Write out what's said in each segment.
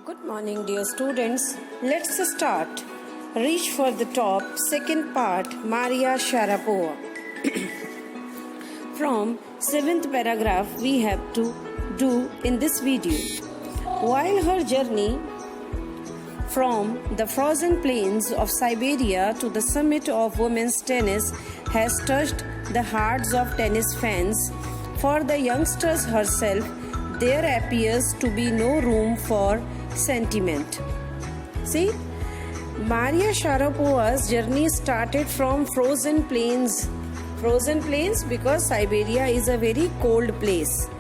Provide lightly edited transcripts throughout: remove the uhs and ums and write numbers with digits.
Good morning, dear students. Let's start. Reach for the top, second part, Maria Sharapova. From 7th paragraph, we have to do in this video. While her journey from the frozen plains of Siberia to the summit of women's tennis has touched the hearts of tennis fans, for the youngsters herself, there appears to be no room for sentiment. See, Maria Sharapova's journey started from frozen plains. Frozen plains because Siberia is a very cold place.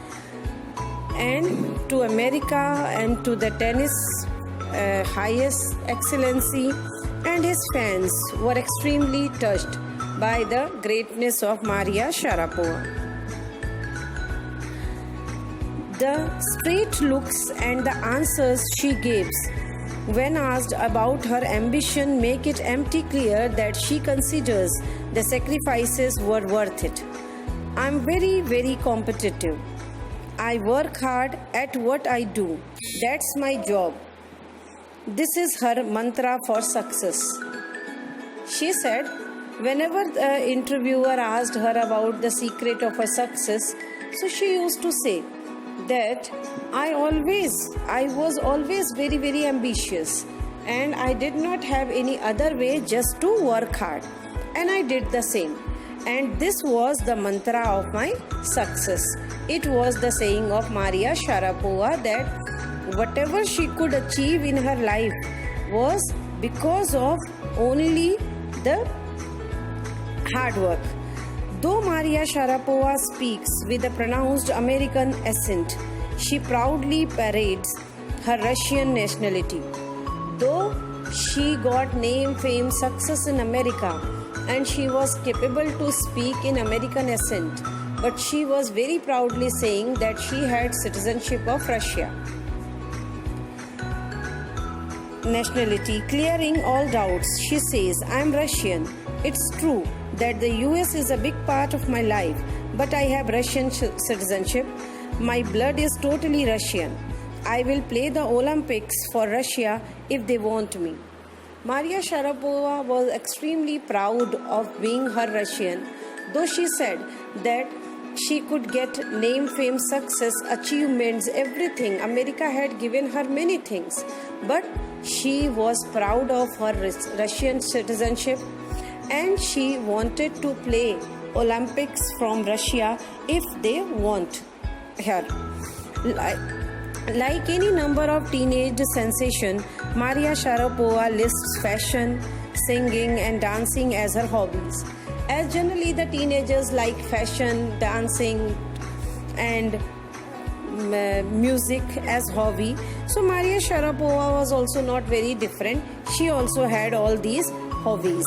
And to America and to the tennis highest excellency, and his fans were extremely touched by the greatness of Maria Sharapova. The straight looks and the answers she gives when asked about her ambition make it empty clear that she considers the sacrifices were worth it. I'm very, very competitive. I work hard at what I do. That's my job. This is her mantra for success. She said, whenever the interviewer asked her about the secret of her success, so she used to say that I was always very, very ambitious, and I did not have any other way just to work hard, and I did the same, and this was the mantra of my success. It was the saying of Maria Sharapova that whatever she could achieve in her life was because of only the hard work. Though Maria Sharapova speaks with a pronounced American accent, she proudly parades her Russian nationality. Though she got name, fame, success in America, and she was capable to speak in American accent, but she was very proudly saying that she had citizenship of Russia. Nationality, clearing all doubts, she says, I am Russian. It's true that the US is a big part of my life, but I have Russian citizenship. My blood is totally Russian. I will play the Olympics for Russia if they want me. Maria Sharapova was extremely proud of being her Russian, though she said that she could get name, fame, success, achievements, everything. America had given her many things, but she was proud of her Russian citizenship, and she wanted to play Olympics from Russia if they want her. Like any number of teenage sensation, Maria Sharapova lists fashion, singing and dancing as her hobbies. As generally the teenagers like fashion, dancing and music as hobby, so Maria Sharapova was also not very different. She also had all these hobbies.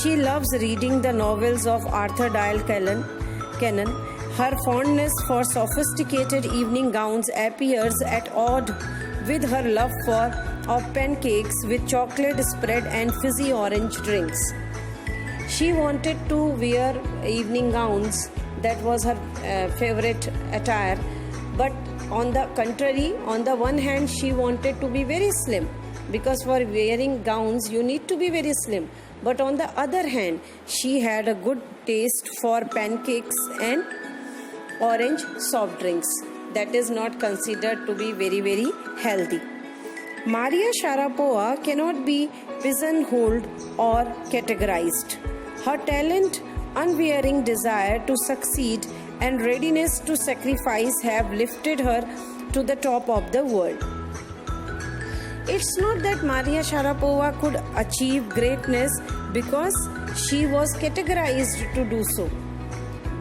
She loves reading the novels of Arthur Dale Cannon. Her fondness for sophisticated evening gowns appears at odds with her love of pancakes with chocolate spread and fizzy orange drinks. She wanted to wear evening gowns. That was her favorite attire. But on the contrary, on the one hand, she wanted to be very slim, because for wearing gowns you need to be very slim. But on the other hand, she had a good taste for pancakes and orange soft drinks. That is not considered to be very, very healthy. Maria Sharapova cannot be pigeonholed or categorized. Her talent, unwearying desire to succeed, and readiness to sacrifice have lifted her to the top of the world. It's not that Maria Sharapova could achieve greatness because she was categorized to do so,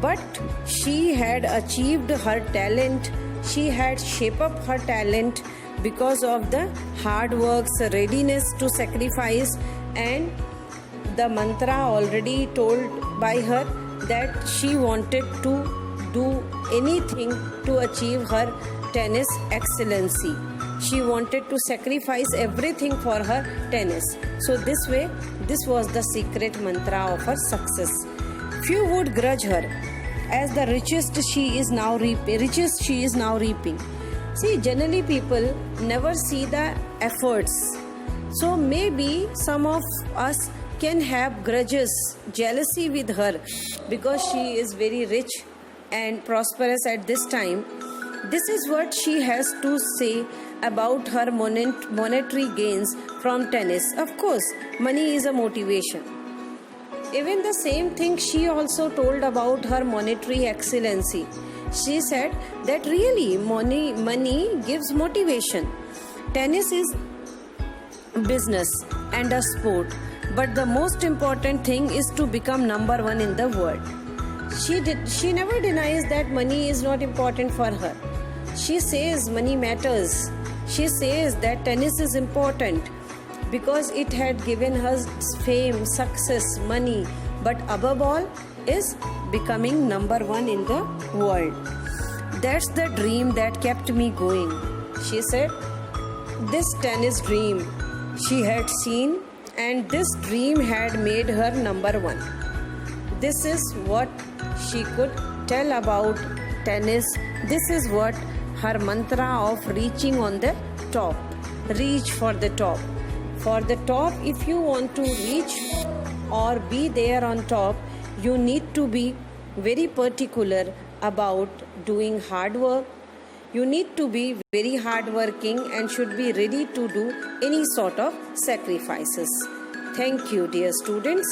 but she had achieved her talent. She had shaped up her talent because of the hard work, readiness to sacrifice, and the mantra already told by her that she wanted to do anything to achieve her tennis excellency. She wanted to sacrifice everything for her tennis. So this way, this was the secret mantra of her success. Few would grudge her, as the richest she is now reaping. See, generally people never see the efforts. So maybe some of us can have grudges, jealousy with her because she is very rich and prosperous at this time. This is what she has to say about her monetary gains from tennis. Of course, money is a motivation. Even the same thing she also told about her monetary excellency. She said that really money gives motivation. Tennis is business and a sport, but the most important thing is to become number one in the world. She never denies that money is not important for her. She says money matters. She says that tennis is important because it had given her fame, success, money, but above all is becoming number one in the world. That's the dream that kept me going. She said this tennis dream she had seen, and this dream had made her number one. This is what she could tell about tennis. This is what her mantra of reaching on the top. Reach for the top. For the top, if you want to reach or be there on top, you need to be very particular about doing hard work. You need to be very hardworking and should be ready to do any sort of sacrifices. Thank you, dear students.